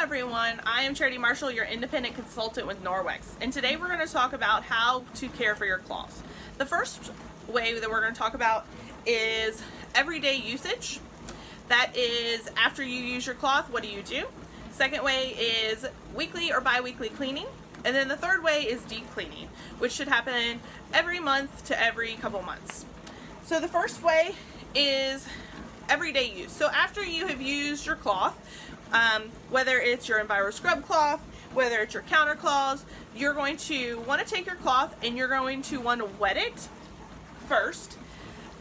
everyone, I am Charity Marshall, your independent consultant with Norwex, and today we're going to talk about how to care for your claws. The first way that we're going to talk about is everyday usage. That is, after you use your cloth, what do you do? Second way is weekly or bi-weekly cleaning. And then the third way is deep cleaning, which should happen every month to every couple months. So the first way is everyday use. So after you have used your cloth, whether it's your Enviro scrub cloth, whether it's your counter cloths, you're going to want to take your cloth and you're going to want to wet it first,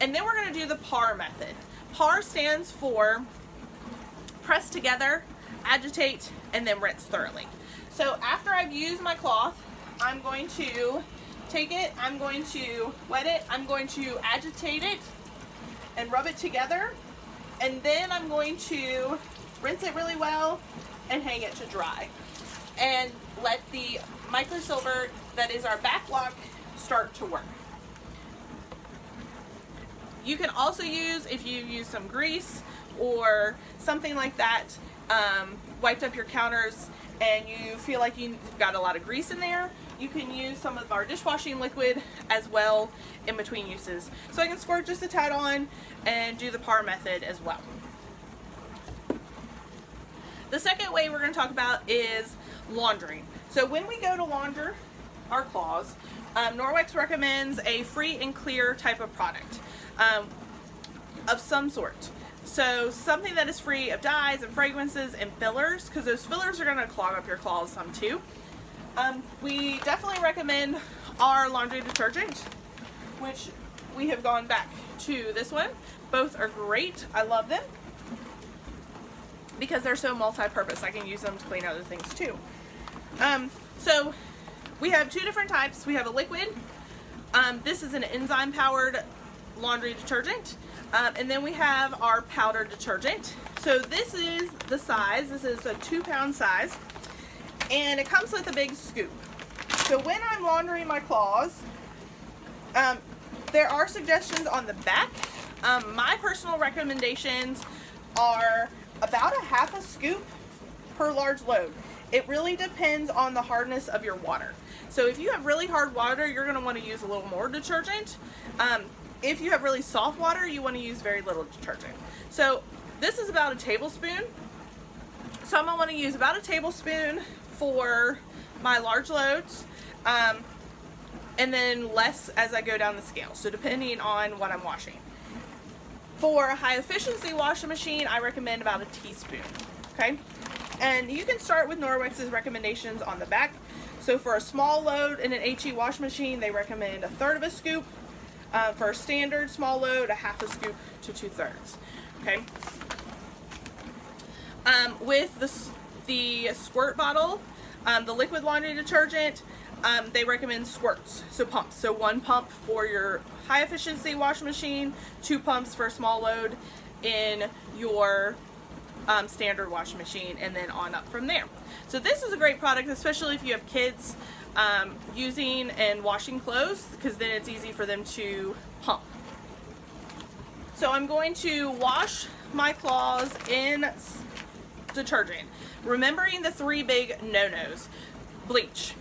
and then we're going to do the PAR method. PAR stands for press together, agitate, and then rinse thoroughly. So after I've used my cloth, I'm going to take it, I'm going to wet it, I'm going to agitate it and rub it together, and then I'm going to rinse it really well and hang it to dry. And let the microfiber, that is our back lock, start to work. You can also use, if you use some grease or something like that, wiped up your counters and you feel like you've got a lot of grease in there, you can use some of our dishwashing liquid as well in between uses. So I can squirt just a tad on and do the PAR method as well. The second way we're going to talk about is laundering. So when we go to launder our cloths, Norwex recommends a free and clear type of product of some sort. So something that is free of dyes and fragrances and fillers, because those fillers are going to clog up your claws some too. We definitely recommend our laundry detergent, which we have gone back to this one. Both are great. I love them because they're so multi-purpose. I can use them to clean other things too. So we have two different types. We have a liquid. This is an enzyme powered laundry detergent. And then we have our powder detergent. So this is the size. This is a 2-pound size. And it comes with a big scoop. So when I'm laundering my claws, there are suggestions on the back. My personal recommendations are about a half a scoop per large load. It really depends on the hardness of your water. So if you have really hard water, you're going to want to use a little more detergent. If you have really soft water, you want to use very little detergent. So this is about a tablespoon. So I'm going to want to use about a tablespoon for my large loads, and then less as I go down the scale. So depending on what I'm washing. For a high efficiency washing machine, I recommend about a teaspoon, okay? And you can start with Norwex's recommendations on the back. So for a small load in an HE wash machine, they recommend 1/3 of a scoop. For a standard small load, 1/2 a scoop to 2/3, okay? With the squirt bottle, the liquid laundry detergent, they recommend squirts, so pumps. So 1 pump for your high efficiency washing machine, 2 pumps for a small load in your standard washing machine, and then on up from there. So this is a great product, especially if you have kids using and washing clothes, because then it's easy for them to pump. So I'm going to wash my claws in detergent, remembering the 3 big no-nos. Bleach.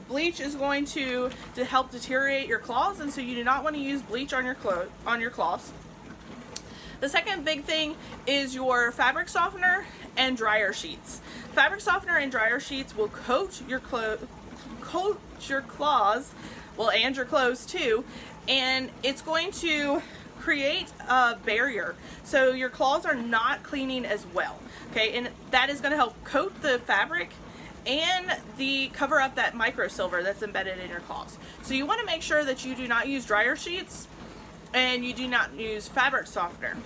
Bleach is going to help deteriorate your claws, and so you do not want to use bleach on your claws. The second big thing is your fabric softener and dryer sheets. Fabric softener and dryer sheets will coat your claws, well, and your clothes too, and it's going to create a barrier so your claws are not cleaning as well, okay? And that is going to help coat the fabric and cover up that microfiber that's embedded in your claws. So you want to make sure that you do not use dryer sheets and you do not use fabric softener.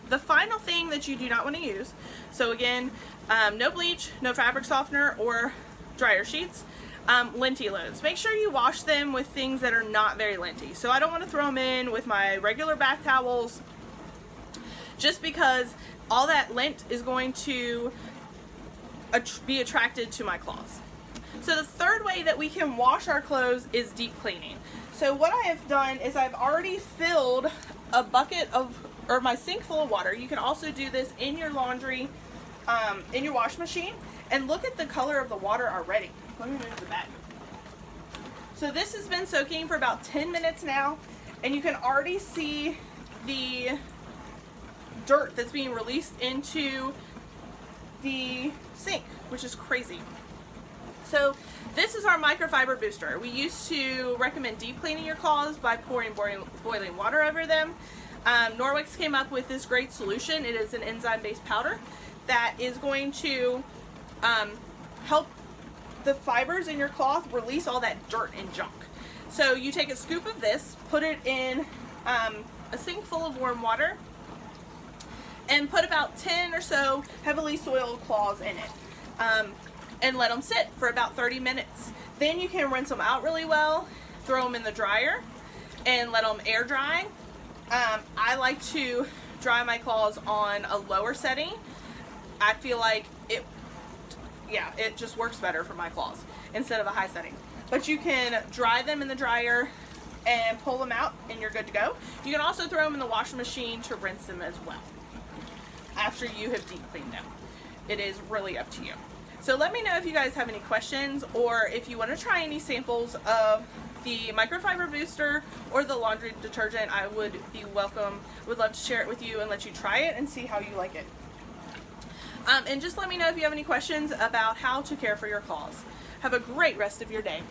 The final thing that you do not want to use, so again, no bleach, no fabric softener or dryer sheets. Linty loads. Make sure you wash them with things that are not very linty. So I don't want to throw them in with my regular bath towels, just because all that lint is going to be attracted to my claws. So the third way that we can wash our clothes is deep cleaning. So what I have done is I've already filled a bucket of, or my sink full of water. You can also do this in your laundry in your wash machine, and look at the color of the water already. Let me move the bag. So this has been soaking for about 10 minutes now, and you can already see the dirt that's being released into the sink, which is crazy. So this is our microfiber booster. We used to recommend deep cleaning your claws by pouring boiling water over them. Norwex came up with this great solution. It is an enzyme-based powder that is going to help the fibers in your cloth release all that dirt and junk. So you take a scoop of this, put it in a sink full of warm water, and put about 10 or so heavily soiled claws in it, and let them sit for about 30 minutes. Then you can rinse them out really well, throw them in the dryer, and let them air dry. I like to dry my claws on a lower setting. I feel like it just works better for my claws instead of a high setting. But you can dry them in the dryer and pull them out, and you're good to go. You can also throw them in the washing machine to rinse them as well after you have deep cleaned them. It is really up to you. So let me know if you guys have any questions, or if you want to try any samples of the microfiber booster or the laundry detergent. I would be welcome. Would love to share it with you and let you try it and see how you like it. And just let me know if you have any questions about how to care for your claws. Have a great rest of your day.